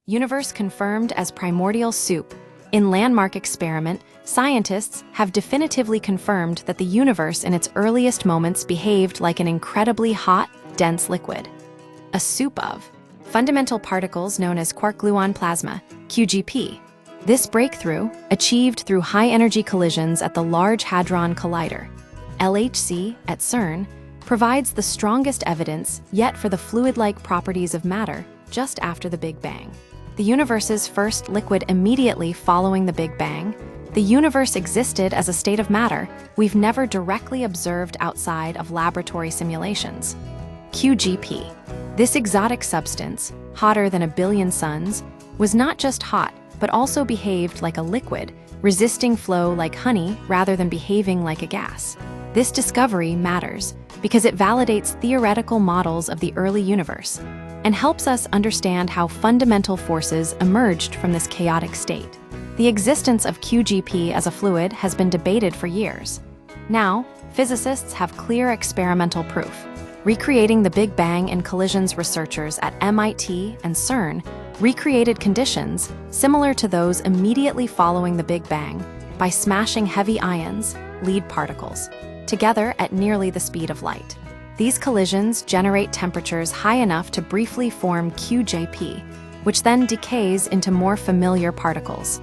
universe confirmed as primordial soup. In landmark experiment, scientists have definitively confirmed that the universe in its earliest moments behaved like an incredibly hot, dense liquid. A soup of fundamental particles known as quark-gluon plasma, QGP. This breakthrough, achieved through high-energy collisions at the Large Hadron Collider, LHC, at CERN, provides the strongest evidence yet for the fluid-like properties of matter just after the Big Bang. The universe's first liquid immediately following the Big Bang, the universe existed as a state of matter we've never directly observed outside of laboratory simulations. QGP. This exotic substance, hotter than a billion suns, was not just hot, but also behaved like a liquid, resisting flow like honey rather than behaving like a gas. This discovery matters because it validates theoretical models of the early universe and helps us understand how fundamental forces emerged from this chaotic state. The existence of QGP as a fluid has been debated for years. Now, physicists have clear experimental proof. Recreating the Big Bang and collisions, researchers at MIT and CERN recreated conditions similar to those immediately following the Big Bang by smashing heavy ions, lead particles, together at nearly the speed of light. These collisions generate temperatures high enough to briefly form QJP, which then decays into more familiar particles.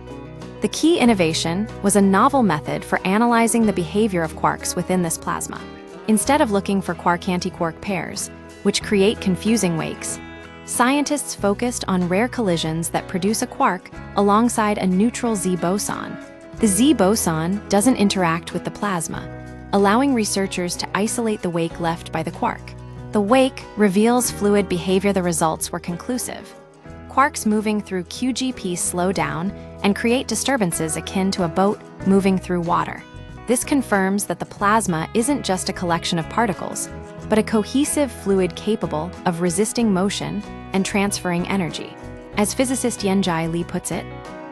The key innovation was a novel method for analyzing the behavior of quarks within this plasma. Instead of looking for quark-antiquark pairs, which create confusing wakes, scientists focused on rare collisions that produce a quark alongside a neutral Z boson. The Z boson doesn't interact with the plasma, allowing researchers to isolate the wake left by the quark. The wake reveals fluid behavior. The results were conclusive. Quarks moving through QGP slow down and create disturbances akin to a boat moving through water. This confirms that the plasma isn't just a collection of particles, but a cohesive fluid capable of resisting motion and transferring energy. As physicist Yenjai Li puts it,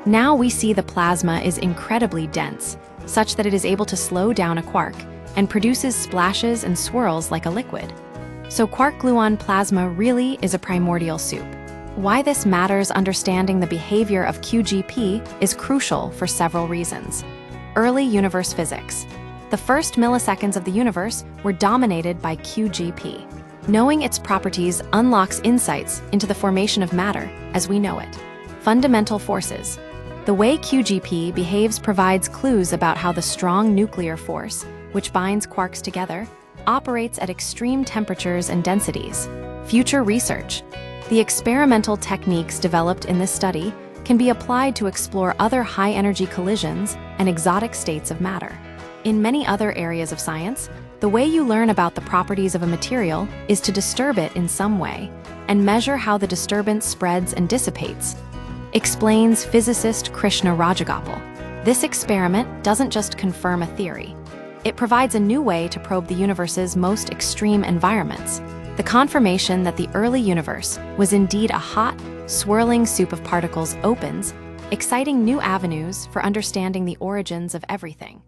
now we see the plasma is incredibly dense, such that it is able to slow down a quark and produces splashes and swirls like a liquid. So quark-gluon plasma really is a primordial soup. Why this matters: understanding the behavior of QGP is crucial for several reasons. Early universe physics. The first milliseconds of the universe were dominated by QGP. Knowing its properties unlocks insights into the formation of matter as we know it. Fundamental forces. The way QGP behaves provides clues about how the strong nuclear force, which binds quarks together, operates at extreme temperatures and densities. Future research. The experimental techniques developed in this study can be applied to explore other high-energy collisions and exotic states of matter. In many other areas of science, the way you learn about the properties of a material is to disturb it in some way and measure how the disturbance spreads and dissipates, explains physicist Krishna Rajagopal. This experiment doesn't just confirm a theory. It provides a new way to probe the universe's most extreme environments. The confirmation that the early universe was indeed a hot, swirling soup of particles opens exciting new avenues for understanding the origins of everything.